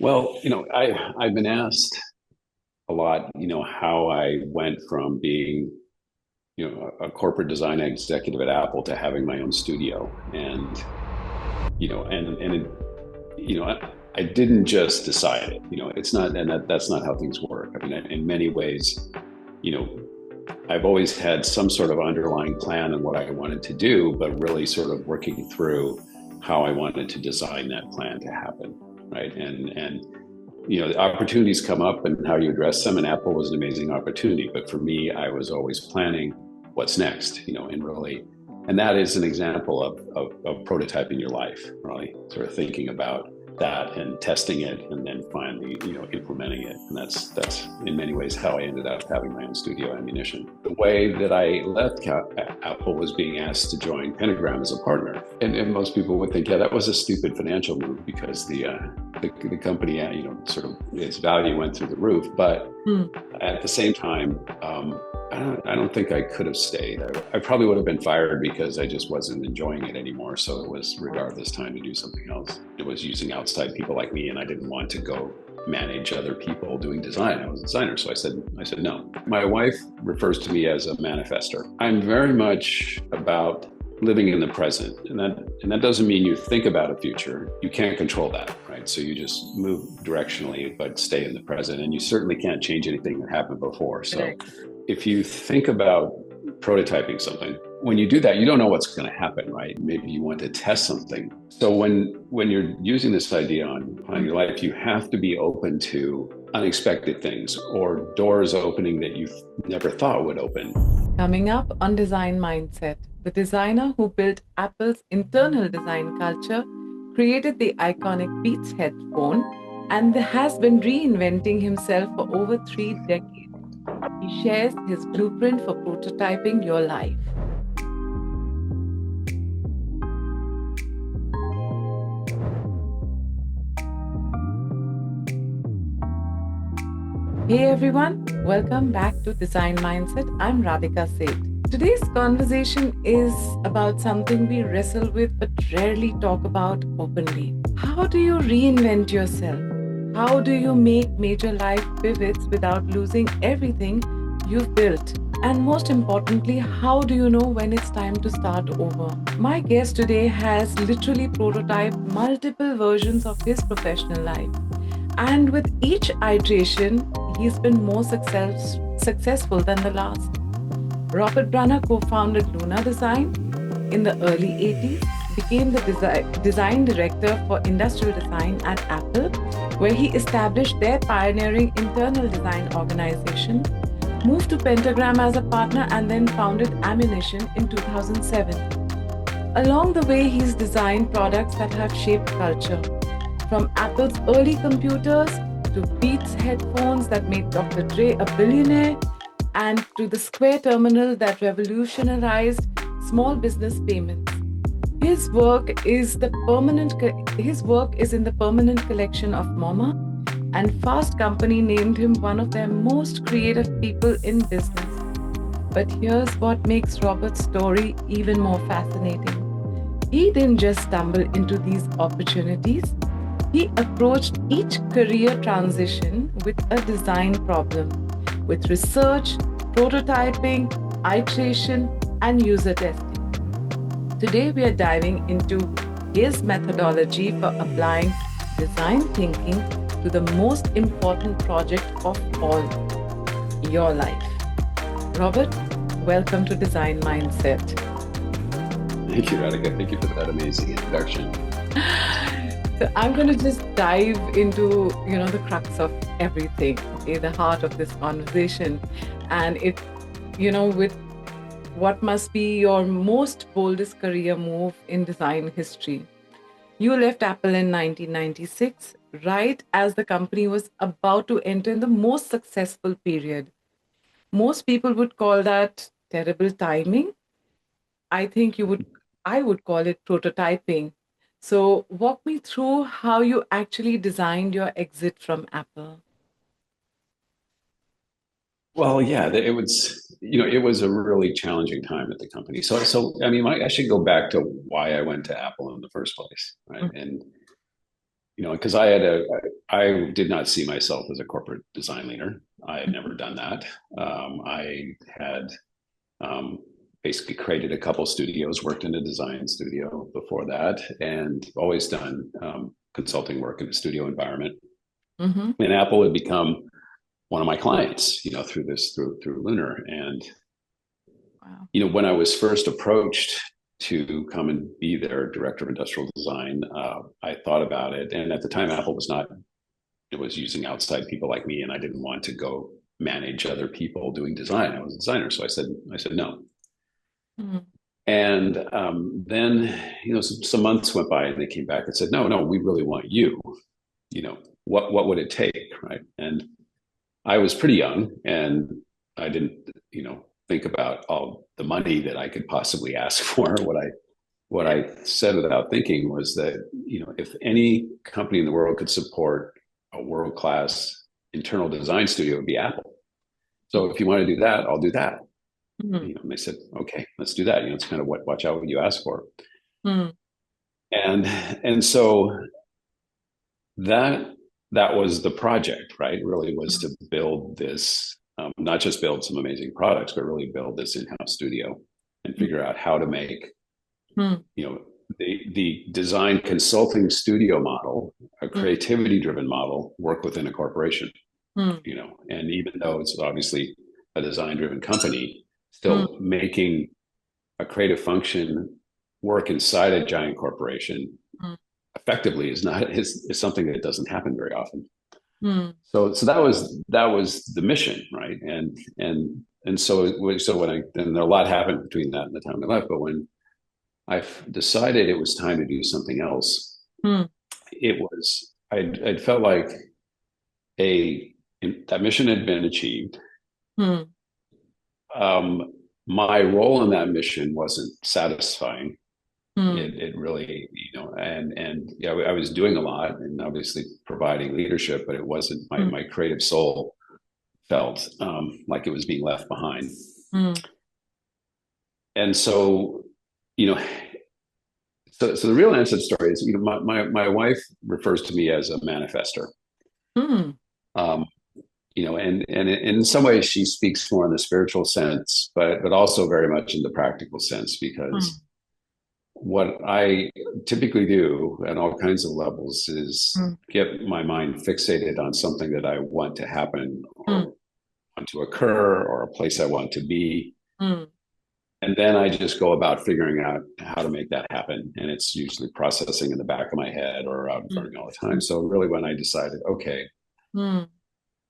Well, I've been asked a lot, how I went from being, a corporate design executive at Apple to having my own studio. And, I didn't just decide it. It's not, and that's not how things work. I mean, in many ways, you know, I've always had some sort of underlying plan on what I wanted to do, but really sort of working through how I wanted to design that plan to happen, right? The opportunities come up and how you address them. And Apple was an amazing opportunity. But for me, I was always planning what's next, and really, and that is an example of prototyping your life, really sort of thinking about that and testing it and then finally, implementing it. And that's in many ways how I ended up having my own studio ammunition. The way that I left Apple was being asked to join Pentagram as a partner. And most people would think, yeah, that was a stupid financial move because the company, sort of its value went through the roof. But at the same time, I don't think I could have stayed. I probably would have been fired because I just wasn't enjoying it anymore. So it was regardless time to do something else. It was using outside people like me, and I didn't want to go manage other people doing design. I was a designer, so I said no. My wife refers to me as a manifester. I'm very much about living in the present, and that doesn't mean you think about a future. You can't control that, right? So you just move directionally, but stay in the present, and you certainly can't change anything that happened before. So if you think about prototyping something, when you do that, you don't know what's going to happen, right? Maybe you want to test something. So when you're using this idea on your life, you have to be open to unexpected things or doors opening that you never thought would open. Coming up on Design Mindset, the designer who built Apple's internal design culture, created the iconic Beats headphone, and has been reinventing himself for over 3 decades. He shares his blueprint for prototyping your life. Hey everyone, welcome back to Design Mindset. I'm Radhika Seth. Today's conversation is about something we wrestle with but rarely talk about openly. How do you reinvent yourself? How do you make major life pivots without losing everything you've built? And most importantly, how do you know when it's time to start over? My guest today has literally prototyped multiple versions of his professional life. And with each iteration, he's been more successful than the last. Robert Brunner co-founded Lunar Design in the early 80s, became the design director for industrial design at Apple, where he established their pioneering internal design organization, moved to Pentagram as a partner, and then founded Ammunition in 2007. Along the way, he's designed products that have shaped culture, from Apple's early computers to Beats headphones that made Dr. Dre a billionaire, and to the Square terminal that revolutionized small business payments. His work is in the permanent collection of MoMA, and Fast Company named him one of their most creative people in business. But here's what makes Robert's story even more fascinating. He didn't just stumble into these opportunities. He approached each career transition with a design problem, with research, prototyping, iteration, and user testing. Today, we are diving into his methodology for applying design thinking to the most important project of all, your life. Robert, welcome to Design Mindset. Thank you, Radhika. Thank you for that amazing introduction. So I'm going to just dive into, the crux of everything, the heart of this conversation. And with what must be your most boldest career move in design history. You left Apple in 1996, right as the company was about to enter in the most successful period. Most people would call that terrible timing. I would call it prototyping. So walk me through how you actually designed your exit from Apple. Well, yeah, it was a really challenging time at the company. So I mean, I should go back to why I went to Apple in the first place, right? And because I did not see myself as a corporate design leader. I had never done that. I had um, basically created a couple studios, worked in a design studio before that, and always done consulting work in a studio environment. Mm-hmm. And Apple had become one of my clients, through Lunar. And Wow. when I was first approached to come and be their director of industrial design, I thought about it. And at the time, Apple was not, it was using outside people like me, and I didn't want to go manage other people doing design. I was a designer. So I said no. Mm-hmm. And then, some months went by and they came back and said, no, we really want you. What would it take? Right. And I was pretty young and I didn't, think about all the money that I could possibly ask for. What I said without thinking was that, if any company in the world could support a world-class internal design studio, it would be Apple. So if you want to do that, I'll do that. Mm-hmm. And they said, okay, let's do that. It's kind of watch out what you ask for. Mm-hmm. And so that was the project, right? Really was to build this, not just build some amazing products, but really build this in-house studio and figure out how to make, Mm-hmm. the design consulting studio model, a creativity driven model, work within a corporation. And even though it's obviously a design driven company, still making a creative function work inside a giant corporation effectively is something that doesn't happen very often. So that was the mission, right? So when a lot happened between that and the time I left, but when I decided it was time to do something else, I'd felt like that mission had been achieved. Um, my role in that mission wasn't satisfying. It really, and yeah, I was doing a lot and obviously providing leadership, but it wasn't my creative soul felt like it was being left behind. And so, you know, so the real answer to the story is, my wife refers to me as a manifester. Um, and in some ways she speaks more in the spiritual sense, but also very much in the practical sense, because what I typically do at all kinds of levels is get my mind fixated on something that I want to happen or want to occur or a place I want to be. And then I just go about figuring out how to make that happen. And it's usually processing in the back of my head or out in front of me all the time. So really when I decided, okay, I'm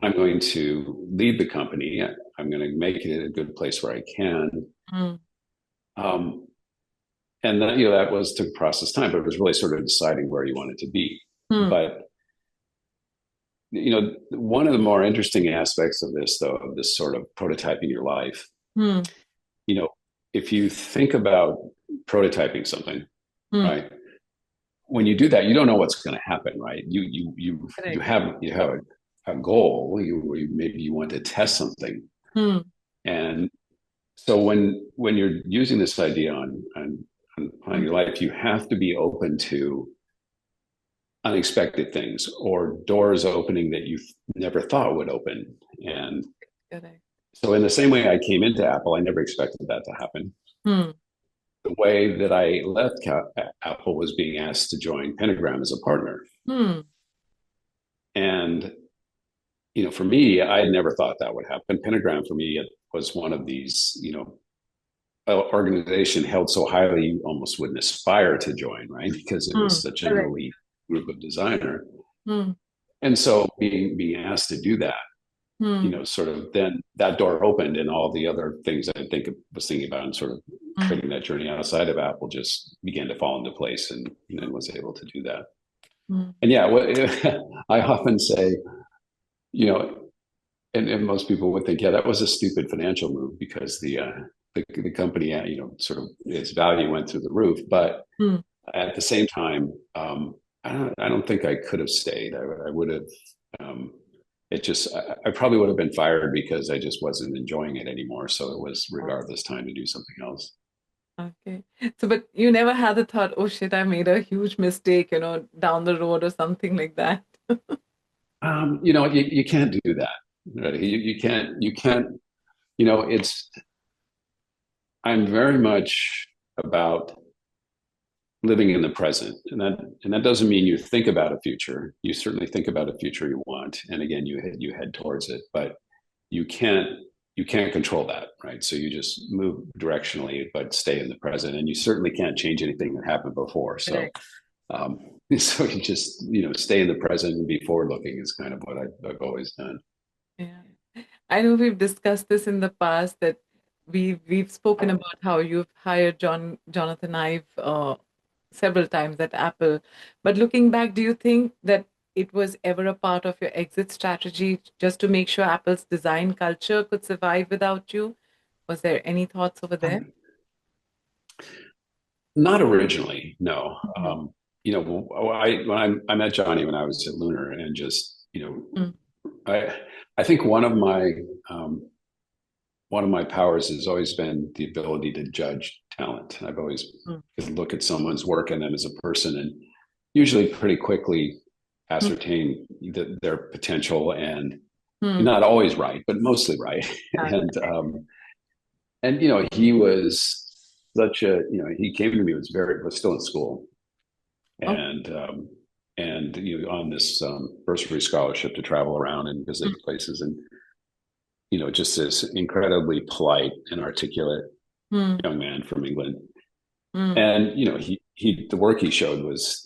going to lead the company, I'm going to make it a good place where I can. And then, that took process time, but it was really sort of deciding where you wanted to be. But, one of the more interesting aspects of this, though, of this sort of prototyping your life, if you think about prototyping something, right? When you do that, you don't know what's going to happen, right? You have a goal. Maybe you want to test something, and so when you're using this idea on planning your life, you have to be open to unexpected things or doors opening that you never thought would open. And so in the same way I came into Apple, I never expected that to happen. The way that I left Apple was being asked to join Pentagram as a partner. And, for me, I had never thought that would happen. Pentagram for me, it was one of these, organization held so highly you almost wouldn't aspire to join, right? Because it was such an elite group of designer. And so being asked to do that, sort of then that door opened, and all the other things I was thinking about and sort of creating that journey outside of Apple just began to fall into place, and was able to do that. And yeah, I often say, and most people would think, yeah, that was a stupid financial move because the company, sort of its value went through the roof. But at the same time, I don't think I could have stayed. I would have. I probably would have been fired because I just wasn't enjoying it anymore. So it was regardless time to do something else. Okay. So, but you never had the thought, oh shit, I made a huge mistake, down the road or something like that. you can't do that. Right? You can't, it's, I'm very much about living in the present. And that doesn't mean you think about a future. You certainly think about a future you want. And again, you head towards it, but you can't, you can't control that, right? So you just move directionally, but stay in the present. And you certainly can't change anything that happened before. So Correct. um, so you just, stay in the present and be forward looking is kind of what I've always done. Yeah. I know we've discussed this in the past that we've spoken about how you've hired Jonathan Ive several times at Apple. But looking back, do you think that it was ever a part of your exit strategy just to make sure Apple's design culture could survive without you? Was there any thoughts over there? Um, Not originally, no. Mhm. When I met Johnny when I was at Lunar, and just Mm, I think um, one of my powers has always been the ability to judge talent. I've always mm, could look at someone's work and them as a person, and usually pretty quickly mm. ascertain their potential, and Mm. not always right, but mostly right. and Okay. he was such a, he came to me, was still in school, Oh, and on this bursary scholarship to travel around and visit mm, places, and just this incredibly polite and articulate mm, young man from England. mm. And he the work he showed was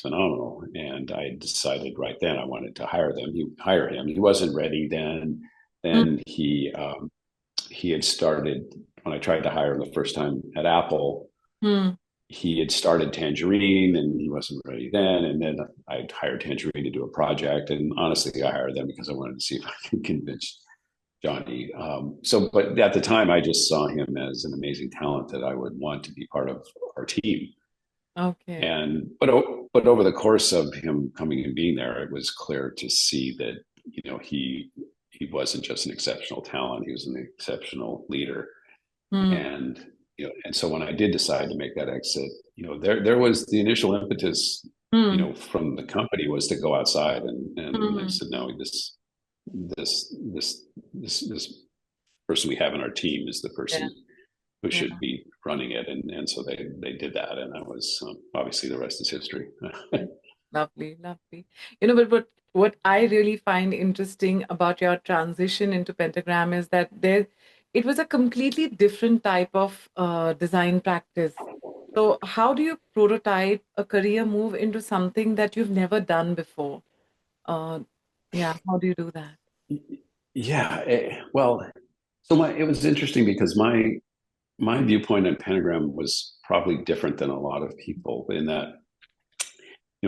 phenomenal. And I decided right then I wanted to hire him. He wasn't ready then. Mm, Then he had started, when I tried to hire him the first time at Apple, mm. he had started Tangerine and he wasn't ready then. And then I hired Tangerine to do a project. And honestly, I hired them because I wanted to see if I could convince Jony. But at the time, I just saw him as an amazing talent that I would want to be part of our team. Okay. But over the course of him coming and being there, it was clear to see that he wasn't just an exceptional talent; he was an exceptional leader. Mm, And so when I did decide to make that exit, there was the initial impetus, mm, from the company, was to go outside, and they mm. said, no, this this this person we have in our team is the Yeah, person who yeah. should be running it, and so they did that, and that was, obviously, the rest is history. Lovely, lovely. But what I really find interesting about your transition into Pentagram is that it was a completely different type of design practice. So how do you prototype a career move into something that you've never done before? Uh, yeah, how do you do that? Yeah, well, it was interesting because my viewpoint on Pentagram was probably different than a lot of people, in that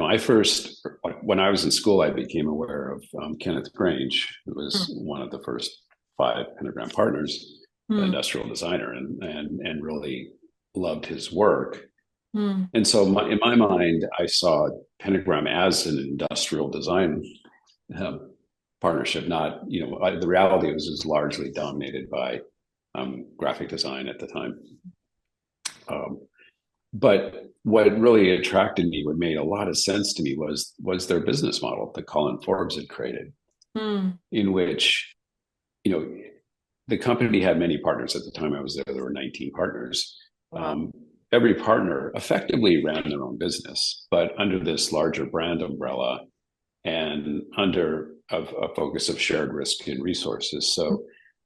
I first, when I was in school, I became aware of Kenneth Grange, who Mm, was one of the first five Pentagram partners, an mm, industrial designer, and really loved his work. mm. And so, in my mind, I saw Pentagram as an industrial design um, partnership. Not, the reality was largely dominated by graphic design at the time. Um, but what really attracted me, what made a lot of sense to me, was their business model that Colin Forbes had created, Mm. in which you know the company had many partners. At the time I was there were 19 partners. Wow. um, every partner effectively ran their own business, but under this larger brand umbrella, and under a focus of shared risk and resources. So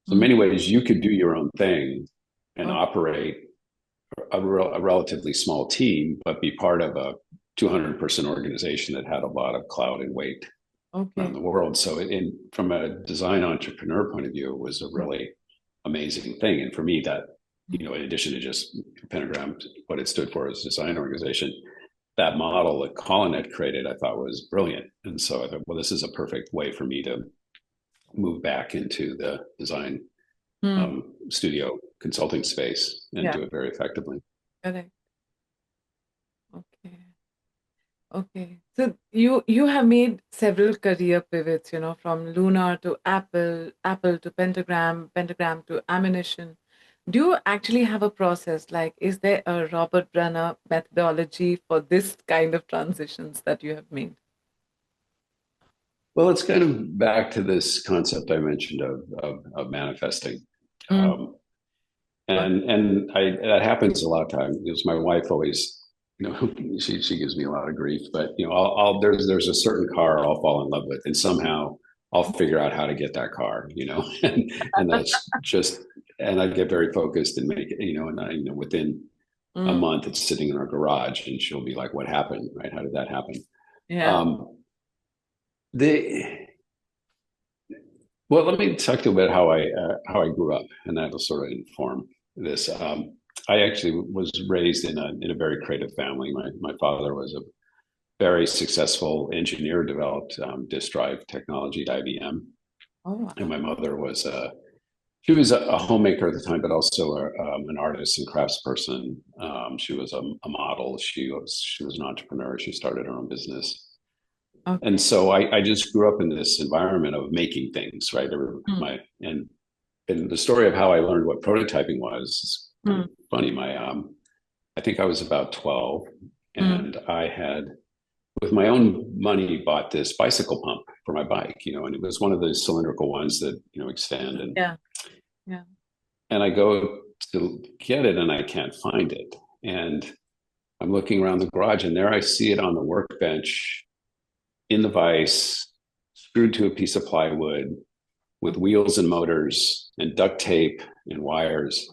in Mm. many ways you could do your own thing and Oh, operate a relatively small team, but be part of a 200-person organization that had a lot of clout and weight around okay. the world. So, from a design entrepreneur point of view, it was a really amazing thing. And for me, that, in addition to just Pentagram, what it stood for as a design organization, that model that Colin had created, I thought was brilliant. And so I thought, well, this is a perfect way for me to move back into the design Mm. studio consulting space and Yeah, do it very effectively. correct. Okay. Okay. So you have made several career pivots, from Lunar to Apple, Apple to Pentagram, Pentagram to ammunition. Do you actually have a process? Like, is there a Robert Brunner methodology for this kind of transitions that you have made? Well, it's kind of back to this concept I mentioned of manifesting. Mm. Um, and that happens a lot of times because my wife always, she gives me a lot of grief, but I'll there's a certain car I'll fall in love with, and somehow I'll figure out how to get that car, and that's just, and I get very focused and make it, and within a Mm. month it's sitting in our garage, and she'll be like, "What happened? Right? How did that happen?" Yeah. Um, the Well, let me talk to you about how I grew up, and that'll sort of inform this. I actually was raised in a very creative family. My father was a very successful engineer, developed disk drive technology at IBM, Oh, and wow. my mother was she was a homemaker at the time, but also an artist and craftsperson. She was a model. She was an entrepreneur. She started her own business. And Okay. so I just grew up in this environment of making things, right? Mm. And the story of how I learned what prototyping was is kind Mm. of funny. I think I was about 12, Mm. and I had, with my own money, bought this bicycle pump for my bike, and it was one of those cylindrical ones that extend, Yeah. Yeah. and I go to get it, and I can't find it, and I'm looking around the garage, and there I see it on the workbench in the vise, screwed to a piece of plywood with wheels and motors and duct tape and wires.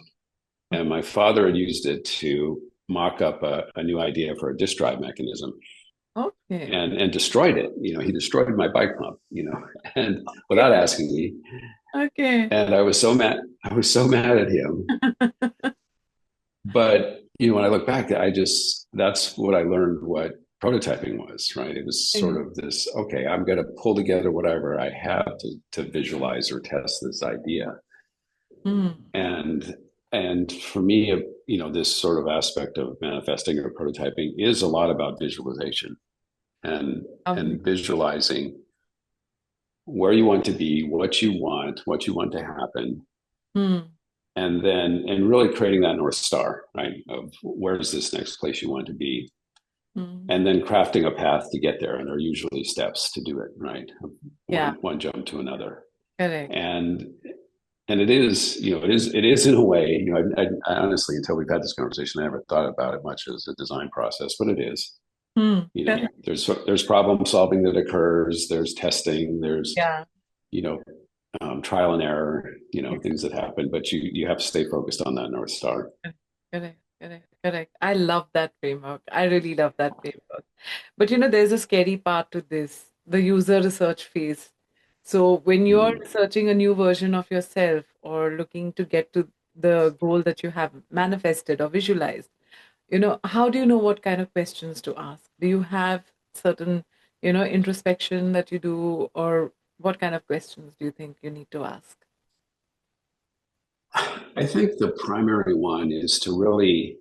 And my father had used it to mock up a new idea for a disk drive mechanism, Okay. and destroyed it. He destroyed my bike pump, and without asking me. Okay. And I was so mad. I was so mad at him. But when I look back, that's what I learned what prototyping was, right? It was sort Okay. of this, okay, I'm going to pull together whatever I have to visualize or test this idea. Mm. And for me, this sort of aspect of manifesting or prototyping is a lot about visualization and Lovely. and visualizing where you want to be, what you want to happen, Mm. and really creating that North Star, right? Of where's this next place you want to be, Mm. and then crafting a path to get there. And there are usually steps to do it, right? Yeah. One jump to another. Correct. And it is, it is in a way, I honestly, until we've had this conversation, I never thought about it much as a design process, but it is. Mm. Correct. There's problem solving that occurs. There's testing. There's Yeah. you know trial and error. Yeah. Things that happen, but you have to stay focused on that North Star. Correct. Correct. Correct. I love that framework. I really love that framework. But there's a scary part to this, the user research phase. So when you're Mm. researching a new version of yourself or looking to get to the goal that you have manifested or visualized, how do you know what kind of questions to ask? Do you have certain, introspection that you do, or what kind of questions do you think you need to ask? I think the primary one is to really,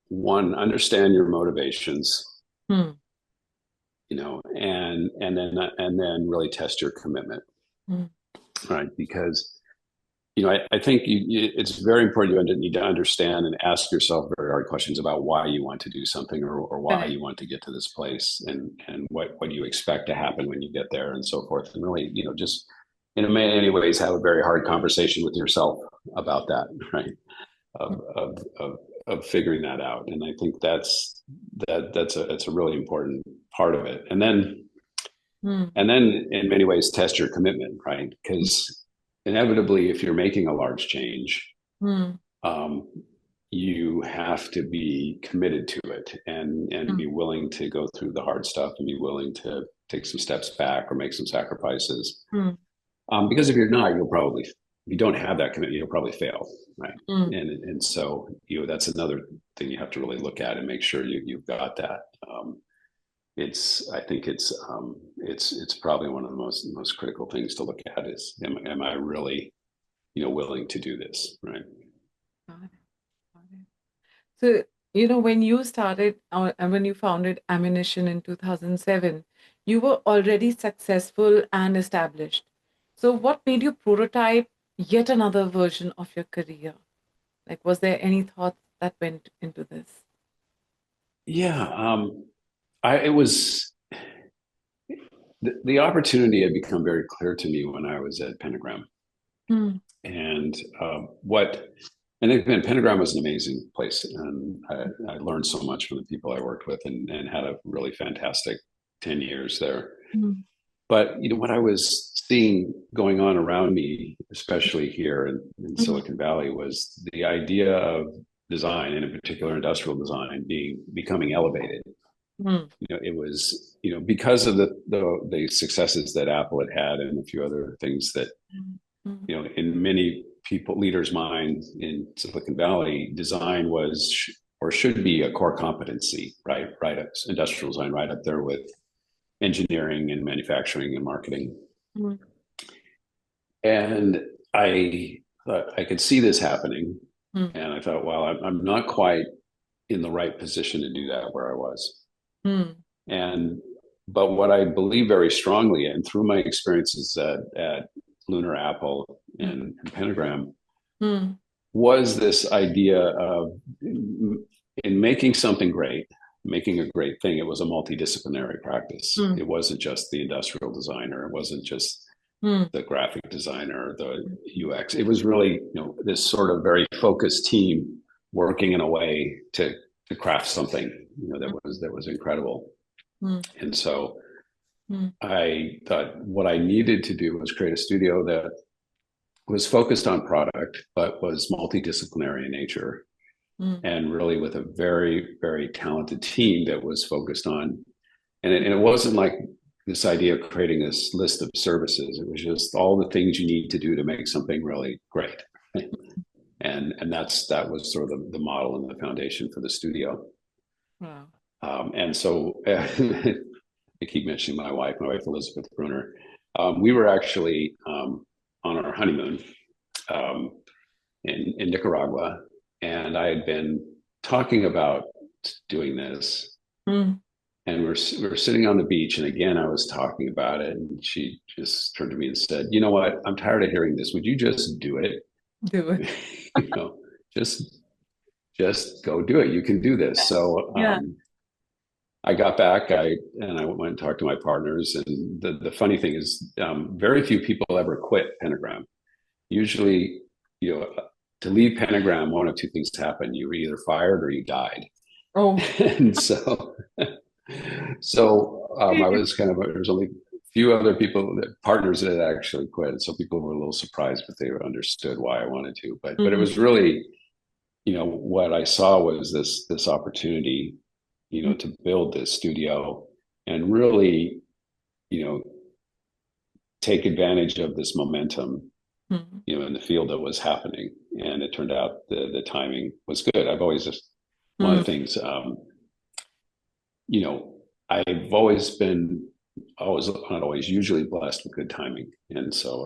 one, understand your motivations, Hmm. and then really test your commitment, Hmm. right? Because I think it's very important. You need to understand and ask yourself very hard questions about why you want to do something, or why Correct. you want to get to this place, and what you expect to happen when you get there, and so forth. And really, just in many ways, have a very hard conversation with yourself about that, right? Hmm. Of figuring that out. And I think that's a really important part of it. Hmm. And then in many ways test your commitment, right? Because inevitably, if you're making a large change, Hmm. um, you have to be committed to it, and Hmm. be willing to go through the hard stuff, and be willing to take some steps back or make some sacrifices. Hmm. Because if you're not, if you don't have that commitment, you'll probably fail, right? Hmm. And so that's another thing you have to really look at and make sure you've got that. I think it's probably one of the most critical things to look at is, am I really willing to do this, right? Got it. Got it. So, when you started and when you founded Ammunition in 2007, you were already successful and established. So, what made you prototype yet another version of your career? Like, was there any thought that went into this? Yeah, I it was the opportunity had become very clear to me when I was at Pentagram. Mm, And again, Pentagram was an amazing place. And I learned so much from the people I worked with and had a really fantastic 10 years there. mm, But what I was seeing going on around me, especially here in mm, Silicon Valley, was the idea of design, and in particular industrial design, becoming elevated. mm, It was because of the successes that Apple had and a few other things that mm, in many people leaders' minds in Silicon Valley, design was or should be a core competency, right? Right, industrial design, right up there with engineering and manufacturing and marketing. mm, And I thought I could see this happening, mm, and I thought, well, I'm not quite in the right position to do that where I was. mm, And but what I believe very strongly, and through my experiences at Lunar, Apple, and Pentagram, mm, was this idea of in making something great, making a great thing. It was a multidisciplinary practice. mm, It wasn't just the industrial designer. It wasn't just mm, the graphic designer, the UX. It was really this sort of very focused team working in a way to craft something that was incredible. mm, And so mm, I thought what I needed to do was create a studio that was focused on product, but was multidisciplinary in nature, mm, and really with a very, very talented team that was focused on. And it wasn't like this idea of creating this list of services. It was just all the things you need to do to make something really great. And that was sort of the model and the foundation for the studio. wow. And so I keep mentioning my wife Elizabeth Brunner. We were actually on our honeymoon in Nicaragua, and I had been talking about doing this. Mm, And we were sitting on the beach, and again, I was talking about it, and she just turned to me and said, "You know what? I'm tired of hearing this. Would you just do it? do it. you know, just go do it. You can do this." So Yeah. I got back, and I went and talked to my partners. And the funny thing is, very few people ever quit Pentagram. Usually, to leave Pentagram, one of two things happen: you were either fired or you died. Oh. And I was there's only a few other partners that had actually quit. So people were a little surprised, but they understood why I wanted to. But it Mm, was really, what I saw was this opportunity, mm, to build this studio and really, you know, take advantage of this momentum, mm, in the field that was happening. And it turned out the timing was good. I've always just one of mm. the things, I've always been not always usually blessed with good timing. And so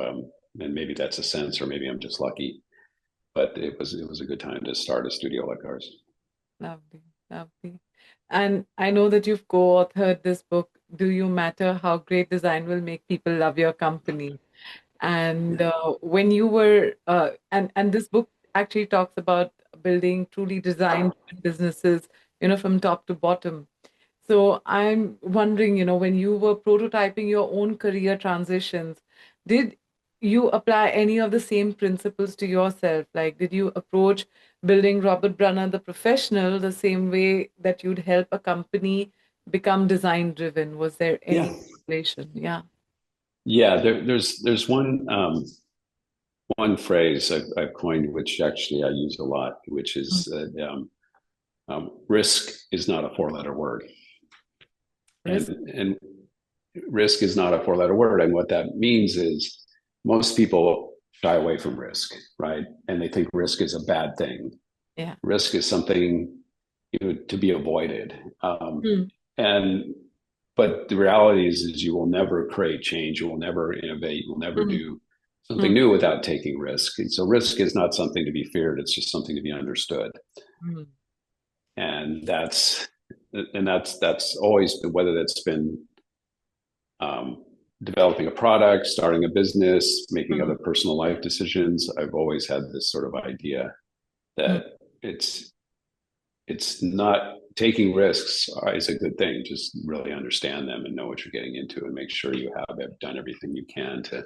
and maybe that's a sense, or maybe I'm just lucky, but it was a good time to start a studio like ours. Lovely, lovely. And I know that you've co-authored this book, Do You Matter? How Great Design Will Make People Love Your Company. And Yeah. when you were, and this book actually talks about building truly design businesses, from top to bottom. So I'm wondering, when you were prototyping your own career transitions, did you apply any of the same principles to yourself? Like, did you approach building Robert Brunner, the professional, the same way that you'd help a company become design driven? Was there Yeah. any relation? Yeah. Yeah. There's one phrase I've coined, which actually I use a lot, which Mm. is risk is not a four-letter word. Risk. And risk is not a four-letter word. And what that means is most people shy away from risk, right? And they think risk is a bad thing. Yeah. Risk is something to be avoided. Mm, And but the reality is you will never create change. You will never innovate. You will never mm, do something mm, new without taking risk. And so risk is not something to be feared. It's just something to be understood. mm, And that's always been, whether that's been developing a product, starting a business, making mm, other personal life decisions. I've always had this sort of idea mm, that it's not taking risks is a good thing. Just really understand them and know what you're getting into, and make sure you have done everything you can to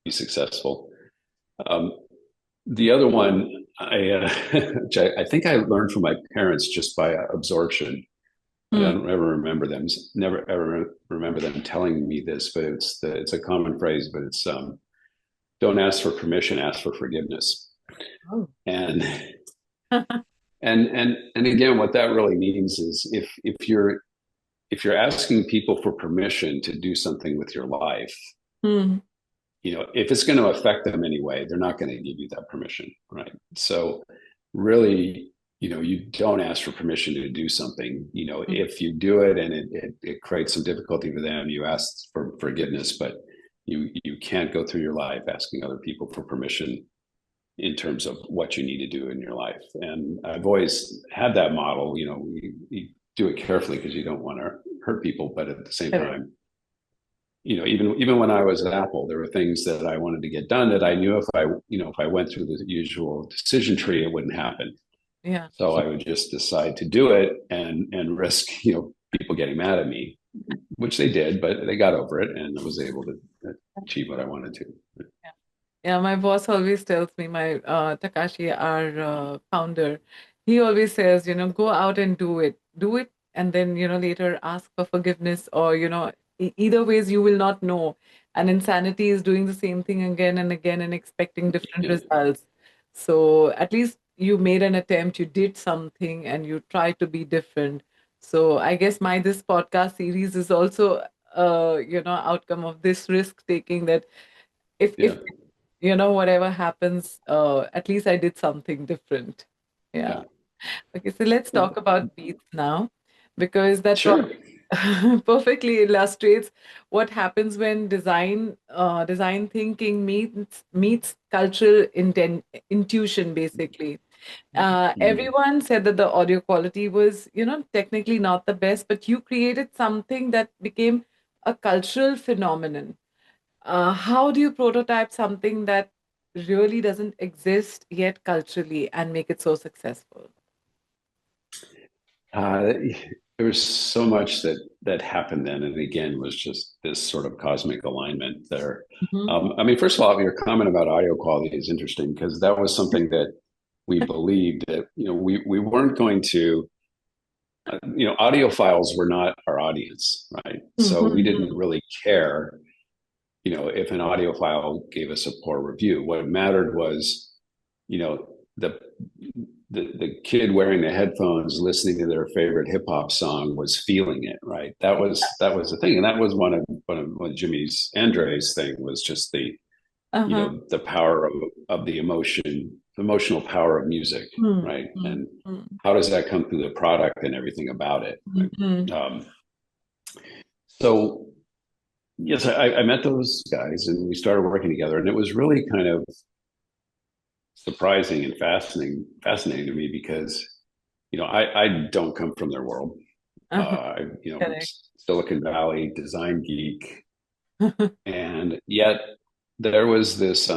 be successful. Um, the other one, which I think I learned from my parents just by absorption. I Hmm. don't ever remember them, never ever remember them telling me this, but it's a common phrase, but it's don't ask for permission, ask for forgiveness. Oh. And and again, what that really means is if you're asking people for permission to do something with your life, Hmm. if it's going to affect them anyway, they're not going to give you that permission, right? So really, you don't ask for permission to do something. If you do it and it creates some difficulty for them, you ask for forgiveness, but you can't go through your life asking other people for permission in terms of what you need to do in your life. And I've always had that model. You do it carefully because you don't want to hurt people, but at the same Correct. time, even when I was at Apple, there were things that I wanted to get done that I knew if I went through the usual decision tree, it wouldn't happen. Yeah. So I would just decide to do it and risk, people getting mad at me, which they did, but they got over it, and I was able to achieve what I wanted to. Yeah. Yeah, my boss always tells me, my Takashi, our founder, he always says, go out and do it, and then later ask for forgiveness, or either ways you will not know. And insanity is doing the same thing again and again and expecting different Yeah, results. So at least you made an attempt, you did something, and you tried to be different. So I guess my this podcast series is also outcome of this risk taking, that if yeah, whatever happens, at least I did something different. Yeah. yeah. Okay, so let's talk about beats now, because that Sure. perfectly illustrates what happens when design thinking meets cultural intuition, basically. Mm. Everyone said that the audio quality was, technically not the best, but you created something that became a cultural phenomenon. How do you prototype something that really doesn't exist yet culturally and make it so successful? Uh, there was so much that happened then, and again was just this sort of cosmic alignment there. Mhm. I mean, first of all, your comment about audio quality is interesting because that was something that we believed that we weren't going to. Audiophiles were not our audience, right? So we didn't Mhm. really care, if an audiophile gave us a poor review. What mattered was, the the kid wearing the headphones listening to their favorite hip hop song was feeling it, right? That was the thing, and that was one of Jimmy's Andre's thing was just Uh-huh. the power of the emotional power of music, Mm, right? mm, And mm, how does that come through the product and everything about it, right? mhm. So yes, I met those guys and we started working together, and it was really kind of surprising and fascinating to me because I don't come from their world. Uh-huh. Correct. Silicon Valley design geek, and yet there was this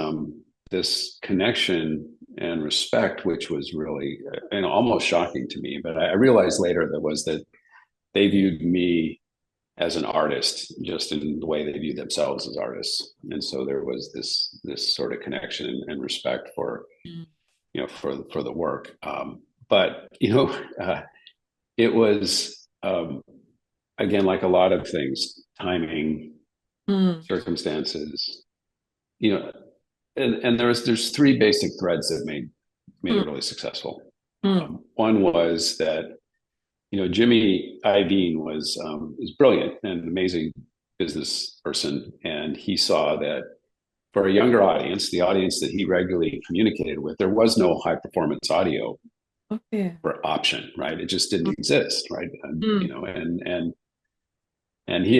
connection and respect, which was really almost shocking to me. But I realized later that they viewed me as an artist, just in the way they view themselves as artists, and so there was this sort of connection and respect for Mm, for the work. But it was again, like a lot of things, timing, mm, circumstances, you know, and there's three basic threads that made mm, it really successful. mm, One was that Jony Ive is brilliant and an amazing business person, and he saw that for a younger audience, the audience that he regularly communicated with, there was no high performance audio okay. for option, right? It just didn't Mm, exist, right? And, mm, and he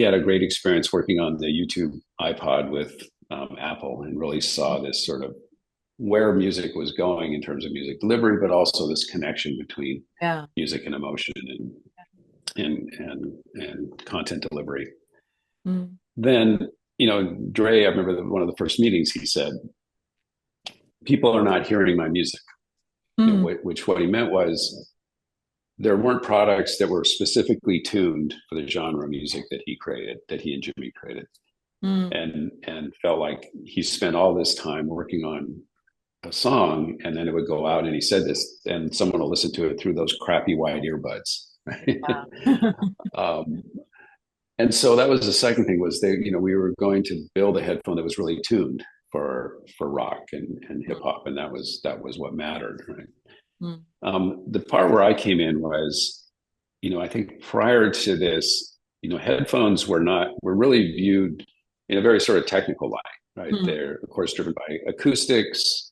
had a great experience working on the YouTube iPod with Apple, and really saw this sort of where music was going in terms of music delivery, but also this connection between yeah. music and emotion and content delivery. Mm, Then Dre, I remember one of the first meetings he said, "People are not hearing my music." mm, Which what he meant was there weren't products that were specifically tuned for the genre of music that he created, that he and Jimmy created, Mm. and felt like he spent all this time working on a song, and then it would go out, and he said this, and someone will listen to it through those crappy white earbuds. Right? Yeah. um, and so that was the second thing, was they, we were going to build a headphone that was really tuned for rock and hip hop, and that was what mattered, right? Mm. The part where I came in was, I think prior to this, headphones were really viewed in a very sort of technical light, right? Mm. They're of course driven by acoustics,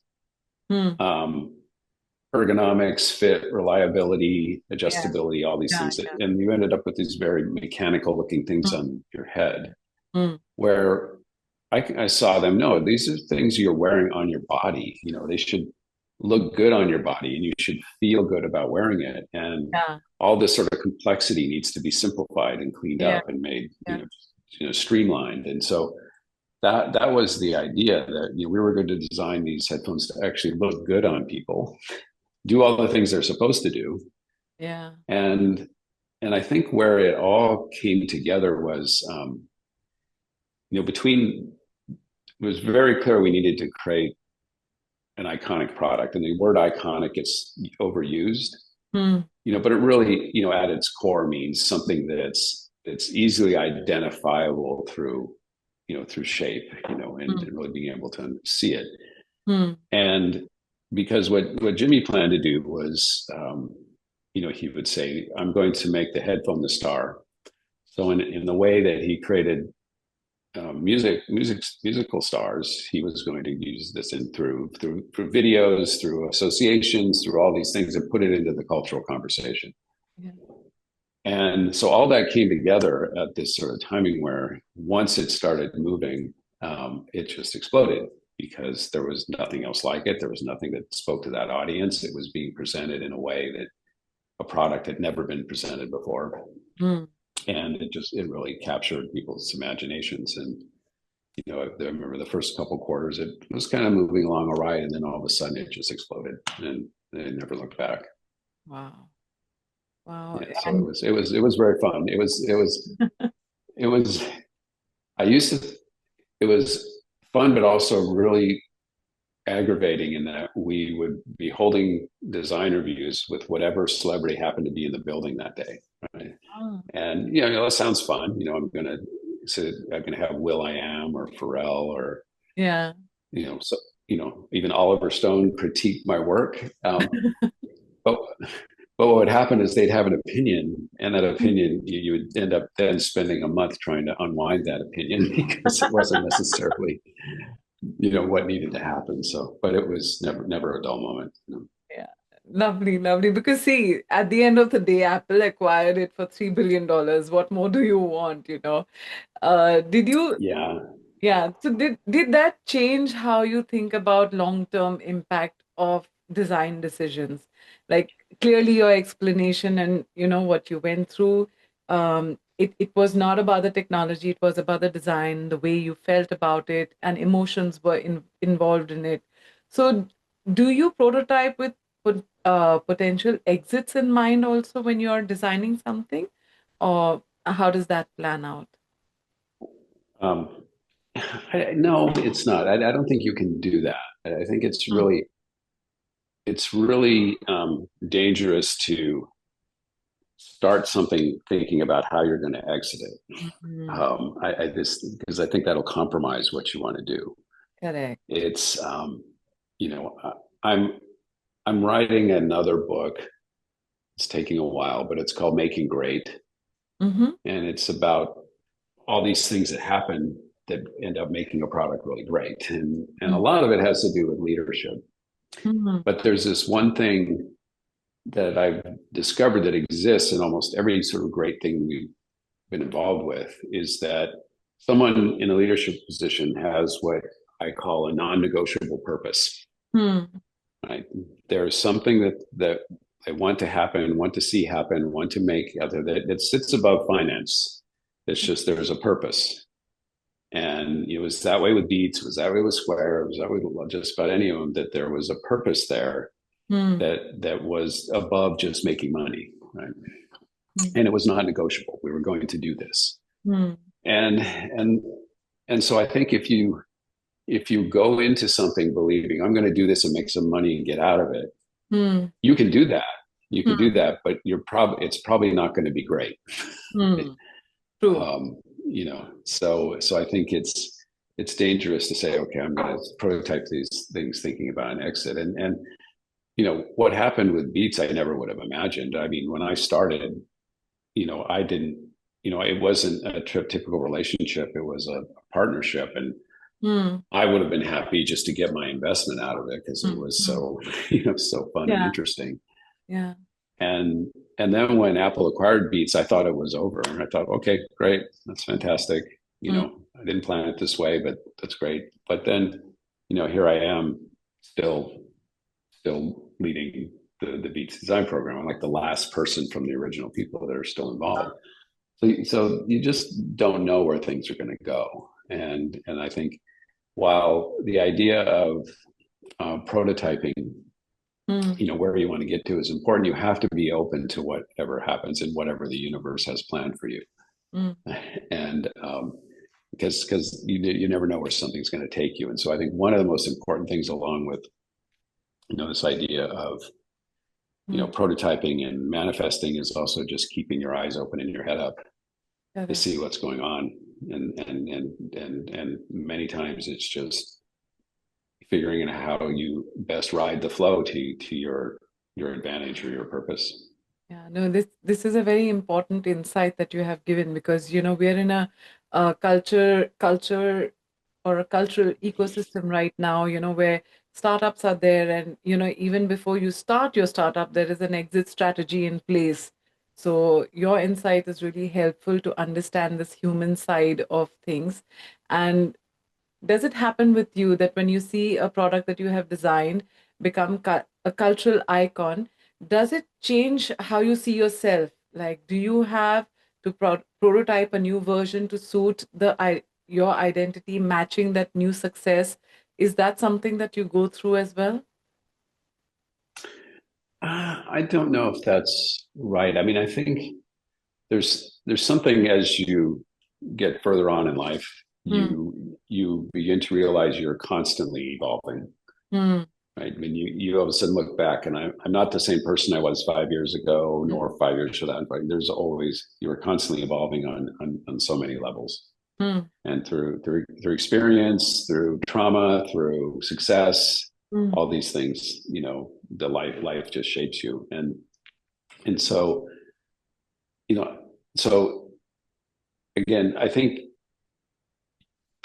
Mm. um, ergonomics, fit, reliability, Yeah. adjustability, all these Yeah. things. Yeah. And you ended up with these very mechanical looking things Mm. on your head, Mm. where I saw them, no, these are things you're wearing on your body. They should look good on your body, and you should feel good about wearing it. And Yeah. all this sort of complexity needs to be simplified and cleaned Yeah. up and made, Yeah. streamlined. And so that was the idea, that we were going to design these headphones to actually look good on people, do all the things they're supposed to do. Yeah. And I think where it all came together was, between, it was very clear we needed to create an iconic product, and the word iconic gets overused, Mm. but it really, at its core means something that's easily identifiable through shape, and Mm. really being able to see it. Mm. And because what Jimmy planned to do was, he would say, I'm going to make the headphone the star. So in the way that he created musical stars, he was going to use this through videos, through associations, through all these things, and put it into the cultural conversation. Yeah. And so all that came together at this sort of timing where, once it started moving, it just exploded, because there was nothing else like it. There was nothing that spoke to that audience. It was being presented in a way that a product had never been presented before. Mm. And it really captured people's imaginations. And I remember the first couple quarters, it was kind of moving along all right, and then all of a sudden it just exploded, and they never looked back. Wow. Wow. Yeah, so And it was very fun. It was I used to it was fun, but also really aggravating, in that we would be holding design reviews with whatever celebrity happened to be in the building that day, right? oh, And that sounds fun. I'm gonna have Will I Am or Pharrell or yeah. so even Oliver Stone critique my work. But what would happen is they'd have an opinion, and that opinion, you would end up then spending a month trying to unwind that opinion because it wasn't necessarily what needed to happen. So, but it was never a dull moment. Yeah. Lovely, lovely. Because see, at the end of the day, Apple acquired it for $3 billion. What more do you want, you know? Did you Yeah. Yeah. So did that change how you think about long-term impact of design decisions? Like clearly your explanation and what you went through, it was not about the technology, it was about the design, the way you felt about it, and emotions were involved in it. So do you prototype with potential exits in mind also when you're designing something, or how does that plan out? Um, no, it's not. I don't think you can do that. I think Mm. it's really dangerous to start something thinking about how you're going to exit it. Mhm. I just, because I think that'll compromise what you want to do. Correct. It's you know I'm I'm writing another book. It's taking a while, but it's called Making Great, Mm-hmm. and it's about all these things that happen that end up making a product really great, and a lot of it has to do with leadership. Mm-hmm. But there's this one thing that I've discovered that exists in almost every sort of great thing we've been involved with, is that someone in a leadership position has what I call a non-negotiable purpose. Hmm. Right? There's something that I want to happen, want to see happen, want to make other, that it sits above finance. It's just there's a purpose. And it was that way with Beats, it was that way with Square, it was that way with just about any of them, that there was a purpose there Hmm. that was above just making money. right? Mm. And it was not negotiable. We were going to do this. Mm. And and and so I think if you go into something believing I'm going to do this and make some money and get out of it, Mm. you can do that. You can do Mm. that, but it's probably not going to be great. Mm. True. So I think it's dangerous to say, okay, I'm going to prototype these things thinking about an exit. And what happened with Beats, I never would have imagined. I mean, when I started, I didn't, it wasn't a typical relationship. It was a partnership, and Mm. I would have been happy just to get my investment out of it because it Mm. was Mm. so, so fun and Yeah. interesting. Yeah. And and then when Apple acquired Beats, I thought it was over. And I thought, okay, great, that's fantastic. Mm. I didn't plan it this way, but that's great. But then, here I am, still leading the Beats design program. I'm like the last person from the original people that are still involved. So you just don't know where things are going to go. And I think while the idea of prototyping, Mm. where you want to get to is important, you have to be open to whatever happens and whatever the universe has planned for you. Mm. And because you never know where something's going to take you. And so I think one of the most important things, along with this idea of Mm. prototyping and manifesting, is also just keeping your eyes open and your head up to Correct. see what's going on. And many times it's just figuring out how you best ride the flow to your advantage or your purpose. Yeah, no, this is a very important insight that you have given, because we are in a culture or a cultural ecosystem right now, where startups are there, and even before you start your startup, there is an exit strategy in place. So your insight is really helpful to understand this human side of things. And does it happen with you that when you see a product that you have designed become a cultural icon, does it change how you see yourself? Like, do you have to prototype a new version to suit your identity, matching that new success? Is that something that you go through as well? I don't know if that's right. I mean, I think there's something as you get further on in life, Hmm. you begin to realize you're constantly evolving. Hmm. Right. I mean, you all of a sudden look back, and I'm not the same person I was 5 years ago, nor 5 years for that. But there's always, you're constantly evolving on so many levels, Hmm. and through experience, through trauma, through success, Hmm. all these things. The life just shapes you, and so you know, so again, I think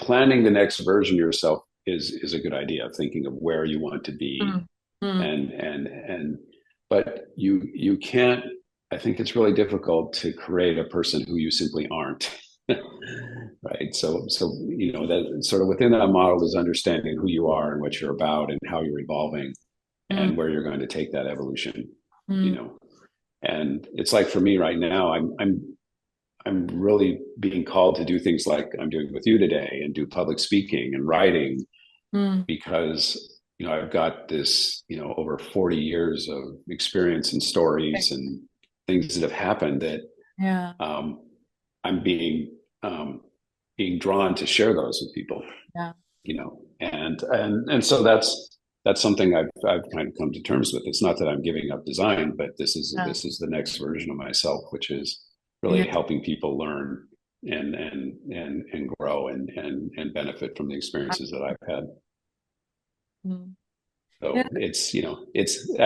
planning the next version of yourself is a good idea. Thinking of where you want to be, Hmm. Hmm. and but you can't. I think it's really difficult to create a person who you simply aren't. Right. So that sort of within that model is understanding who you are and what you're about and how you're evolving Hmm. and where you're going to take that evolution. You Hmm. know, and it's like for me right now, I'm really being called to do things like I'm doing with you today and do public speaking and writing, Hmm. because I've got this over 40 years of experience and stories Right. and things that have happened that Yeah. um, I'm being drawn to share those with people, Yeah. and so that's something I've kind of come to terms with. It's not that I'm giving up design, but Yeah. this is the next version of myself, which is Yeah. really helping people learn and grow and benefit from the experiences that I've had. Hmm. Yeah.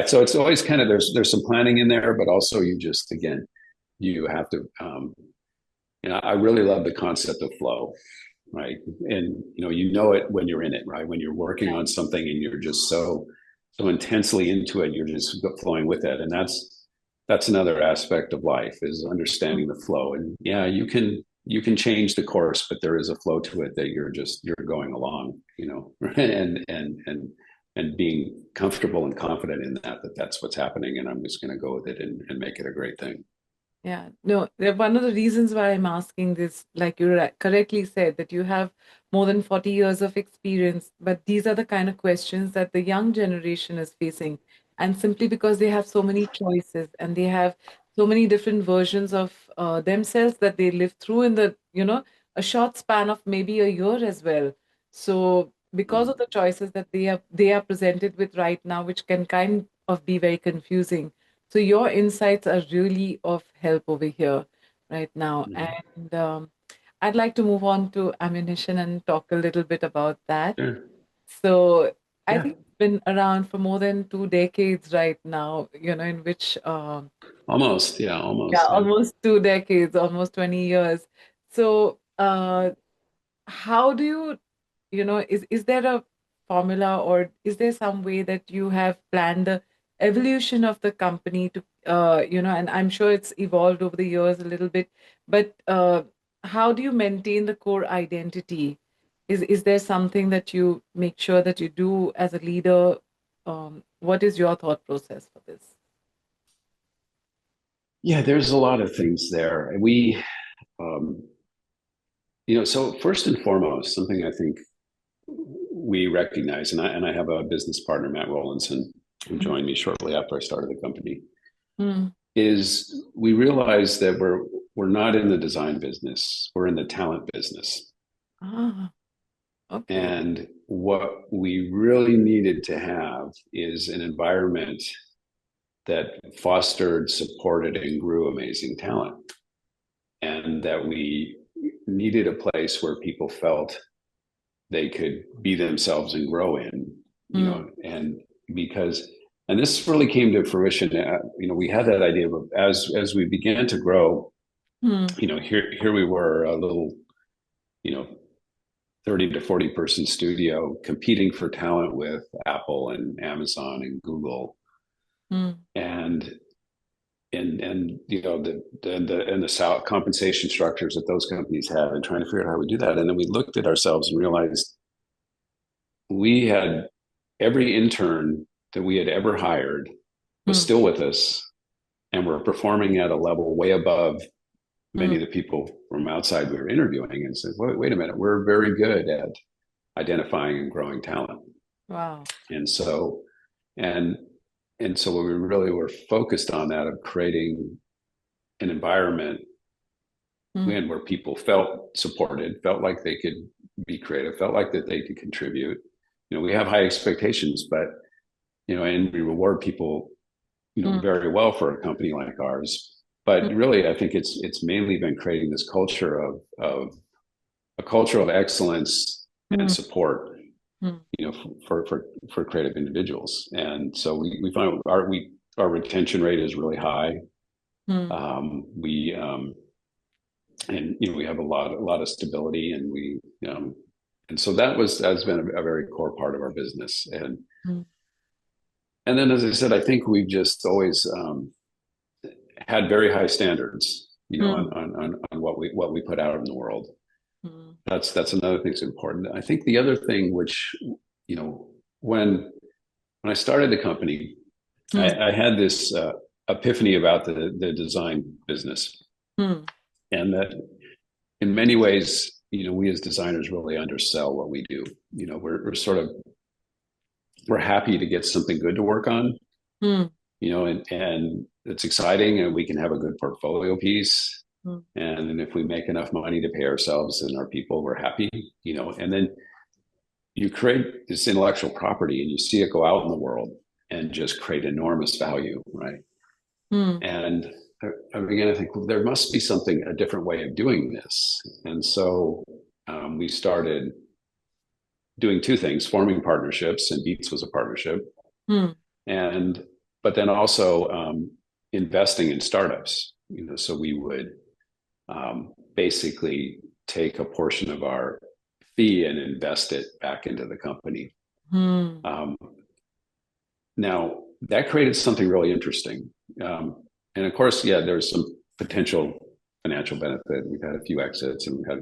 So it's always kind of there's some planning in there, but also you just again you have to I really love the concept of flow, right? And it when you're in it, right? When you're working on something and you're just so intensely into it, you're just flowing with it, and that's another aspect of life, is Hmm. understanding the flow. And yeah, you can change the course, but there is a flow to it that you're going along, and being comfortable and confident in that's what's happening, and I'm just going to go with it and make it a great thing. Yeah, no, one of the reasons why I'm asking this, like you correctly said, that you have more than 40 years of experience, but these are the kind of questions that the young generation is facing. And simply because they have so many choices and they have so many different versions of themselves that they live through in the, a short span of maybe a year as well. So because of the choices that they are presented with right now, which can kind of be very confusing. So your insights are really of help over here right now. Mhm. And I'd like to move on to ammunition and talk a little bit about that. Sure. So I Yeah. think it's been around for more than 2 decades right now, in which Almost. Yeah. yeah, Almost. Yeah. almost 2 decades, almost 20 years. So how do you, is there a formula, or is there some way that you have planned the evolution of the company to, and I'm sure it's evolved over the years a little bit, but how do you maintain the core identity? Is there something that you make sure that you do as a leader? What is your thought process for this? Yeah. There's a lot of things there. Um, so first and foremost, something I think we recognize, and I have a business partner, Matt Rollinson, who joined me shortly after I started the company, Mm. is we realize that we're not in the design business, we're in the talent business. Ah, okay. And what we really needed to have is an environment that fostered, supported, and grew amazing talent. And that we needed a place where people felt they could be themselves and grow in, Mm. and because, and this really came to fruition. We had that idea of as we began to grow, Mm. here we were, a little, you know, 30 to 40 person studio competing for talent with Apple and Amazon and Google, Mm. and the compensation structures that those companies have, and trying to figure out how we do that. And then we looked at ourselves and realized we had every intern that we had ever hired was Mm. still with us and were performing at a level way above many Mm. of the people from outside we were interviewing, and said, wait a minute, we're very good at identifying and growing talent. Wow. And so, and and so we really were focused on that, of creating an environment Mm. where people felt supported, felt like they could be creative, felt like that they could contribute. We have high expectations, but and we reward people, Mm. very well for a company like ours. But Mm. really, I think it's mainly been creating this culture of a culture of excellence and Mm. support, Mm. for creative individuals. And so we find our retention rate is really high. Mm. We and we have a lot of stability, and so that's been a very core part of our business. Mm. And then, as I said, I think we've just always had very high standards, Mm. on what we put out in the world. Mm. That's another thing that's important. I think the other thing, which, when I started the company, Mm. I had this epiphany about the design business, Mm. and that in many ways, we as designers really undersell what we do. We're happy to get something good to work on, Mm. and it's exciting, and we can have a good portfolio piece. Mm. And if we make enough money to pay ourselves and our people, we're happy, and then you create this intellectual property and you see it go out in the world and just create enormous value, right? Mm. And I began to think, well, there must be a different way of doing this. And so we started doing two things: forming partnerships, and Beats was a partnership, Mm. and but then also investing in startups. So we would basically take a portion of our fee and invest it back into the company. Mm. Um, Now that created something really interesting, and of course, yeah, there's some potential financial benefit. We've had a few exits, and we've had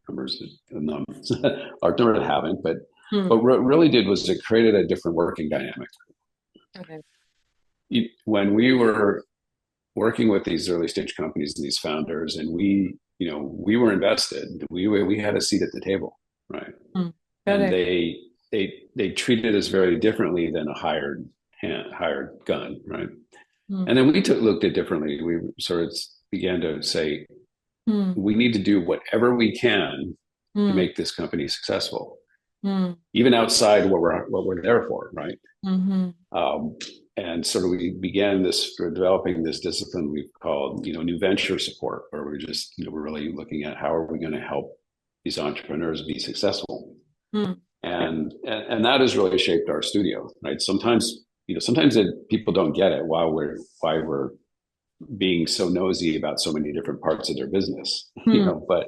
numbers our number haven't, but Mm. what it really did was it created a different working dynamic. Okay. When we were working with these early stage companies and these founders, and we were invested, we had a seat at the table, right? Mm. And Correct. they treated us very differently than a hired gun, right? mm, And then we looked at it differently. We sort of began to say, mm, we need to do whatever we can to mm, make this company successful, mm, even outside what we're there for, right? mhm, Um, and sort of we began this developing this discipline we've called, new venture support, where we're just, we're really looking at how are we going to help these entrepreneurs be successful. mm, And that has really shaped our studio, right? Sometimes people don't get it why we're being so nosy about so many different parts of their business, mm. but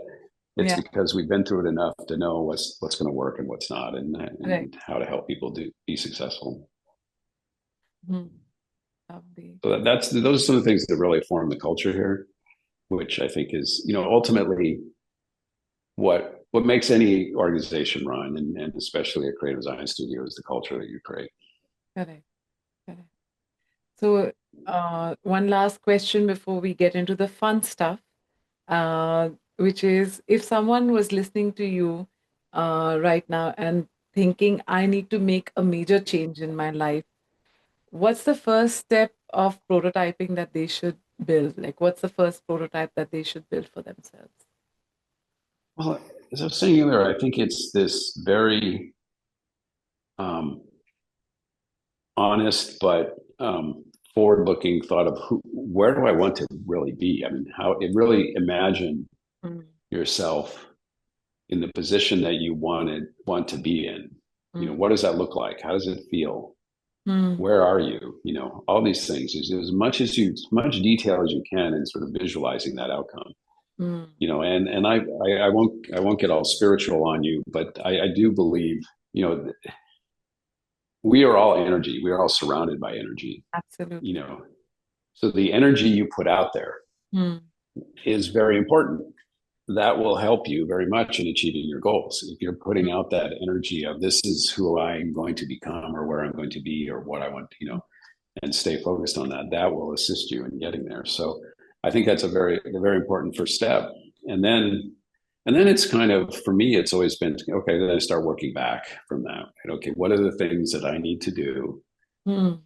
it's Yeah, because we've been through it enough to know what's going to work and what's not, correct. and how to help people be successful. Mm, lovely. So those are some of the things that really form the culture here, which I think is, ultimately what makes any organization run, and especially a creative design studio, is the culture that you create. Correct. Correct. So, one last question before we get into the fun stuff, uh, which is if someone was listening to you right now and thinking, I need to make a major change in my life, what's the first step of prototyping that they should build? Like, what's the first prototype that they should build for themselves? Well, as I was saying earlier, I think it's this very um, honest but forward-looking thought of where do I want to really be? I mean, how it really imagine Mm, yourself in the position that you want to be in. mm, What does that look like? How does it feel? mm, Where are you? All these things, as much detail as you can, and sort of visualizing that outcome. mm. And I won't get all spiritual on you, but I do believe, we are all energy. We are all surrounded by energy. you Absolutely. know so the energy you put out there Mm, is very important. That will help you very much in achieving your goals. If you're putting out that energy of this is who I'm going to become, or where I'm going to be, or what I want, and stay focused on that, that will assist you in getting there. So I think that's a very important first step. And then it's kind of, for me, it's always been, okay, then I start working back from that. Okay, what are the things that I need to do, mm.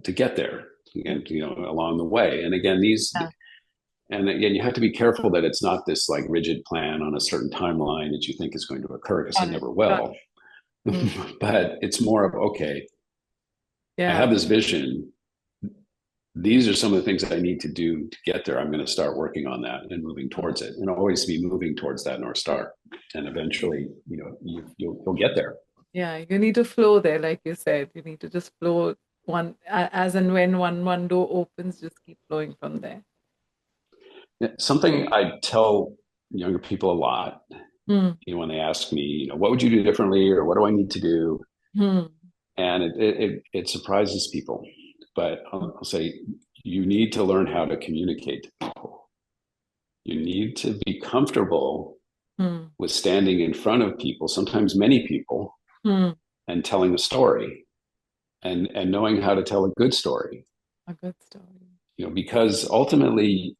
to get there, Yeah. and along the way. And again, you have to be careful that it's not this like rigid plan on a certain timeline that you think is going to occur, because it Got it. never Got will. it. Mm. But it's more of, okay, I Yeah. have this vision. These are some of the things that I need to do to get there. I'm going to start working on that and moving towards it, and always be moving towards that North Star. And eventually, you'll get there. Yeah, you need to flow there, like you said. You need to just flow as and when one door opens, just keep flowing from there. Something I tell younger people a lot, Hmm. when they ask me, what would you do differently, or what do I need to do? Hmm. And it surprises people, but I'll say, you need to learn how to communicate to people. You need to be comfortable Hmm. with standing in front of people, sometimes many people, Hmm. and telling a story, and knowing how to tell a good story. A good story. Because ultimately,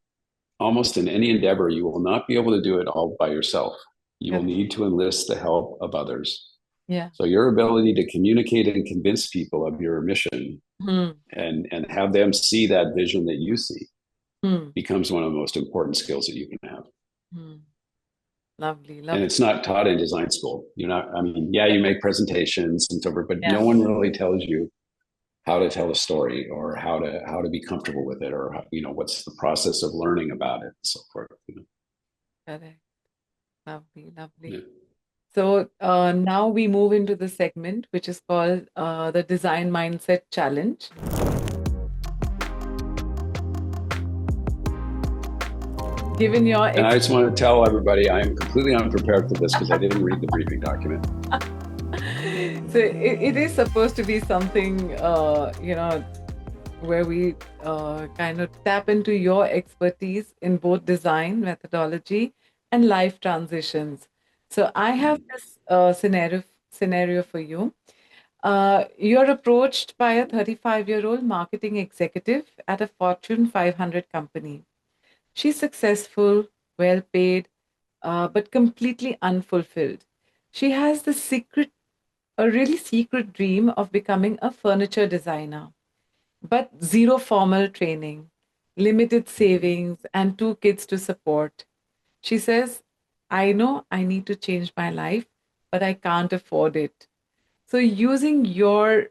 almost in any endeavor, you will not be able to do it all by yourself. You will Correct. need to enlist the help of others. Yeah. So your ability to communicate and convince people of your mission, Hmm. and have them see that vision that you see, Hmm. becomes one of the most important skills that you can have. Hmm. Lovely. And Lovely. it's not taught in design school. You're not, I mean, yeah, you make presentations and so forth, but Yeah. no one really tells you how to tell a story, or how to be comfortable with it, or what's the process of learning about it, and so forth. Correct. Lovely. Yeah. Lovely. So now we move into the segment which is called the Design Mindset Challenge. Given your And I just want to tell everybody, I am completely unprepared for this because I didn't read the briefing document. So it is supposed to be something, where we kind of tap into your expertise in both design, methodology, and life transitions. So I have this scenario for you. You're approached by a 35-year-old marketing executive at a Fortune 500 company. She's successful, well paid, but completely unfulfilled. She has a really secret dream of becoming a furniture designer. but zero formal training, limited savings, and two kids to support. She says, I know I need to change my life, but I can't afford it. So, using your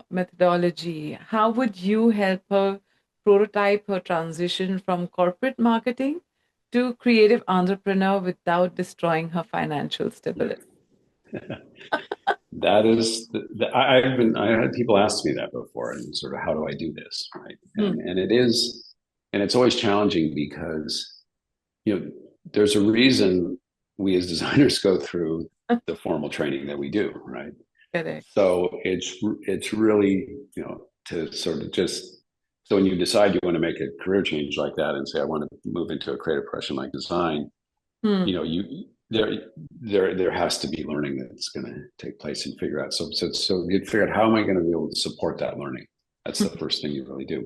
methodology, how would you help her prototype her transition from corporate marketing to creative entrepreneur without destroying her financial stability? That is, I had people ask me that before, and sort of how do I do this, right? Hmm. And it is, and it's always challenging because there's a reason we as designers go through the formal training that we do, right? Correct. So it's really to sort of just so when you decide you want to make a career change like that and say I want to move into a creative profession like design, Hmm. you there has to be learning that's going to take place and figure out. So you figure out how am I going to be able to support that learning? That's the first thing you really do.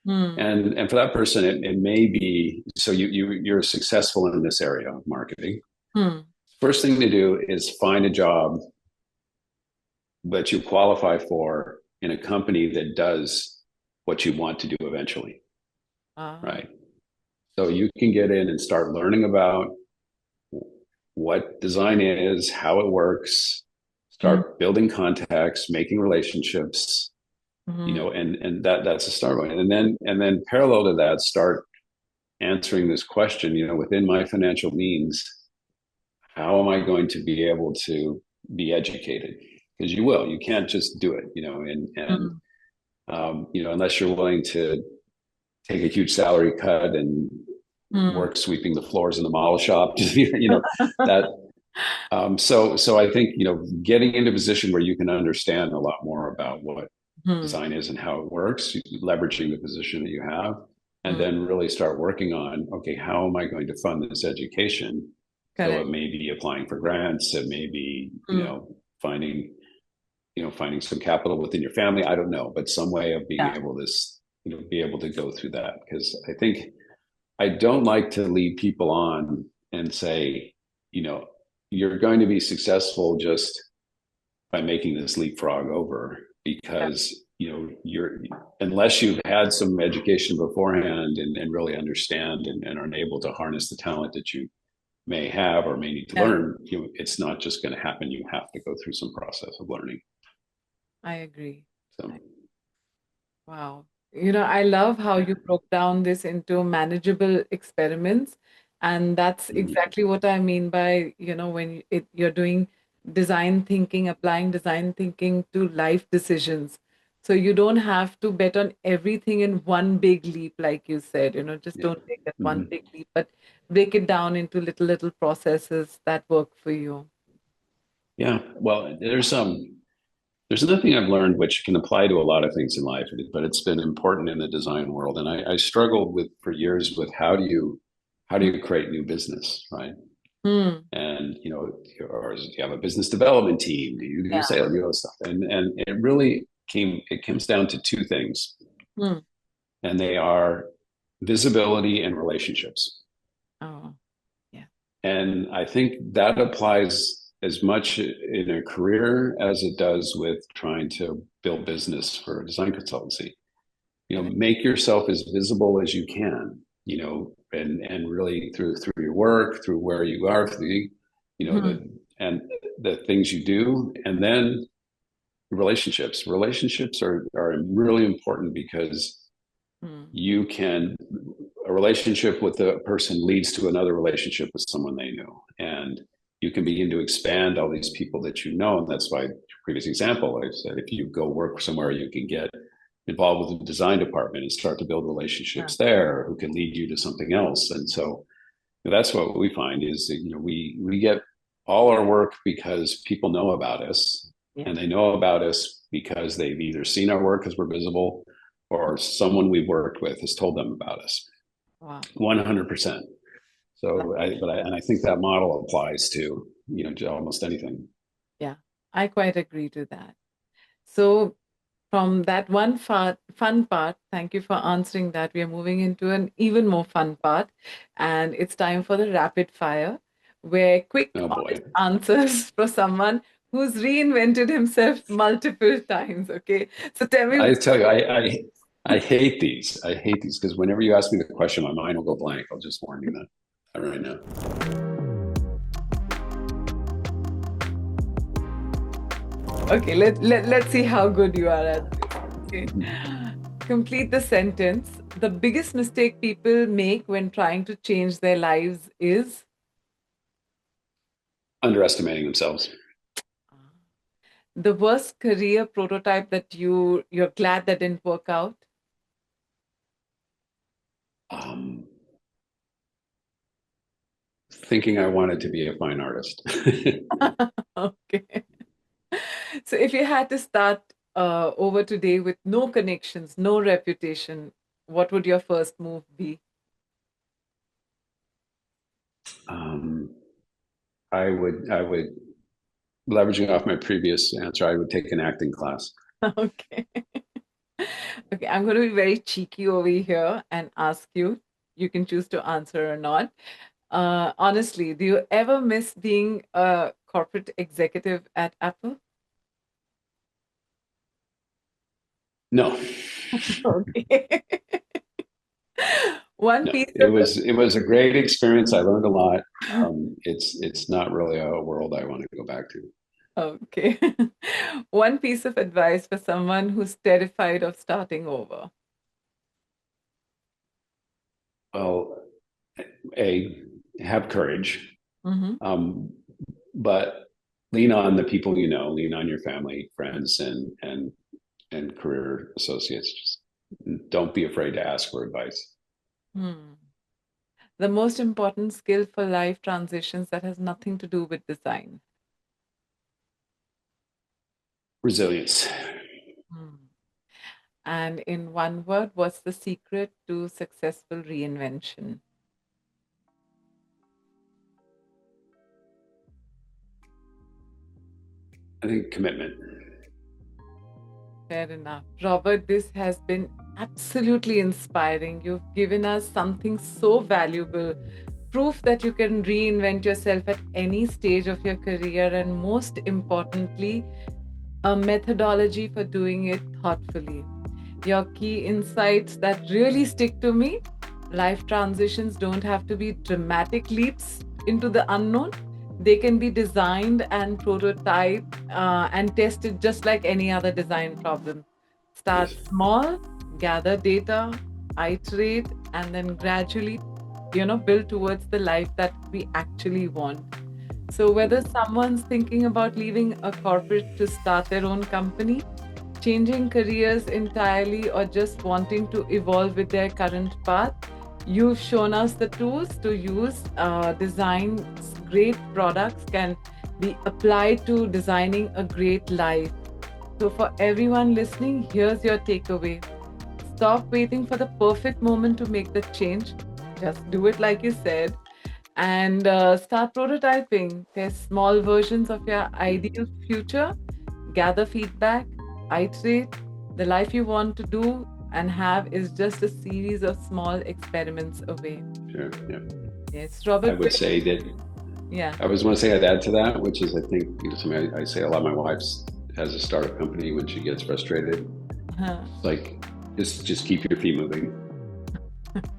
Hmm. And for that person, it may be so you're successful in this area of marketing. Hmm. First thing to do is find a job that you qualify for in a company that does what you want to do eventually, Ah. right? So you can get in and start learning about what design is, how it works, Hmm. start building contacts, making relationships, Hmm. and that's a start point. And then parallel to that, start answering this question, within my financial means, how am I going to be able to be educated? Because you can't just do it, Hmm. unless you're willing to take a huge salary cut and Hmm. work sweeping the floors in the model shop, that. So I think getting into a position where you can understand a lot more about what Hmm. design is and how it works, leveraging the position that you have, and Hmm. then really start working on, okay, how am I going to fund this education? So it Correct. may be applying for grants, it may be Hmm. finding finding some capital within your family. I don't know, but some way of being Yeah. able to be able to go through that, because I think I don't like to lead people on and say, you know, you're going to be successful just by making this leapfrog over, Yeah. because you're unless you've had some education beforehand and really understand and are able to harness the talent that you may have or may need to Yeah. learn, it's not just going to happen. You have to go through some process of learning. I agree. So Wow. I love how yeah. you broke down this into manageable experiments. And that's Mhm. exactly what I mean by, when you're doing design thinking, applying design thinking to life decisions. So you don't have to bet on everything in one big leap, like you said, just Yeah. don't take that one Mhm. big leap, but break it down into little processes that work for you. Yeah. Well, there's another thing I've learned which can apply to a lot of things in life, but it's been important in the design world. And I struggled with for years with how do you create new business, right? Hmm. And or do you have a business development team? Do you do Yeah. sales, stuff? And it comes down to two things, Hmm. and they are visibility and relationships. Oh, yeah. And I think that applies as much in a career as it does with trying to build business for a design consultancy. Correct. Make yourself as visible as you can, and really through your work, through where you are, through Hmm. and the things you do, and then relationships. Relationships are really important because Hmm. you can a relationship with a person leads to another relationship with someone they know, and you can begin to expand all these people that you know. And that's why previous example I said, if you go work somewhere, you can get involved with the design department and start to build Yeah. relationships there who can lead you to something else. And so that's what we find is that, we get all our work because people know about us, Yeah. and they know about us because they've either seen our work because we're visible, or someone we've worked with has told them about us. Wow. 100%. So I think that model applies to to almost anything. Yeah, I quite agree to that. So, from that one fun part, thank you for answering that. We are moving into an even more fun part, and it's time for the rapid fire, where quick, Oh boy. honest answers for someone who's reinvented himself multiple times. Okay. So tell me. I tell you, I hate these. I hate these because whenever you ask me the question, my mind will go blank. I'll just warn you that right now. Okay, let's see how good you are at this. Okay. Complete the sentence. The biggest mistake people make when trying to change their lives is Underestimating themselves. the worst career prototype that you're glad that didn't work out. Thinking I wanted to be a fine artist. Okay. So if you had to start over today with no connections, no reputation, what would your first move be? I would, leveraging off my previous answer, I would take an acting class. Okay. Okay, I'm going to be very cheeky over here and ask you. You can choose to answer or not. Honestly, do you ever miss being a corporate executive at Apple? No, Okay. One no. piece It of was a great experience. I learned a lot. It's not really a world I want to go back to. okay. One piece of advice for someone who's terrified of starting over. Well, have courage, Mm-hmm. but lean on the people you know, lean on your family, friends, and career associates. Just don't be afraid to ask for advice. Hmm. The most important skill for life transitions that has nothing to do with design. Resilience. Hmm. And in one word, what's the secret to successful reinvention? I think commitment. Fair enough. Robert, this has been absolutely inspiring. You've given us something so valuable, proof that you can reinvent yourself at any stage of your career, and most importantly, a methodology for doing it thoughtfully. Your key insights that really stick to me: life transitions don't have to be dramatic leaps into the unknown. They can be designed and prototyped and tested just like any other design problem. Start Yes. small, gather data, iterate, and then gradually, build towards the life that we actually want. So, whether someone's thinking about leaving a corporate to start their own company, changing careers entirely, or just wanting to evolve with their current path, you've shown us the tools to use. Design great products can be applied to designing a great life. So, for everyone listening, here's your takeaway: stop waiting for the perfect moment to make the change. Just do it like you said, and start prototyping. Test small versions of your ideal future, gather feedback, iterate. The life you want to do and have is just a series of small experiments away. Sure. Yeah. Yes, I Robert. would say that Yeah. I was going to say I'd add to that, which is I think something I say a lot. My wife has a startup company. When she gets frustrated, it's like just keep your feet moving.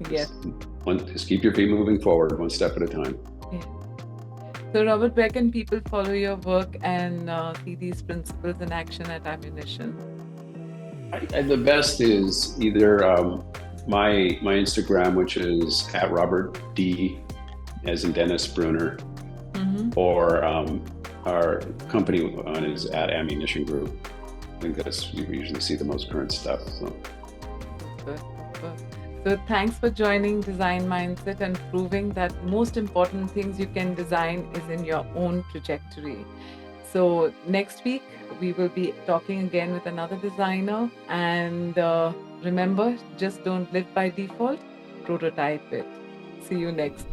Yes. Just keep your feet moving forward, one step at a time. Yeah. So, Robert, where can people follow your work and see these principles in action at Ammunition? The best is either my Instagram, which is at Robert D, as in Dennis Brunner, or our company one is at Ammunition Group. I think that's you usually see the most current stuff. So thanks for joining Design Mindset and proving that most important things you can design is in your own trajectory. So next week we will be talking again with another designer, and remember, just don't live by default, prototype it. See you next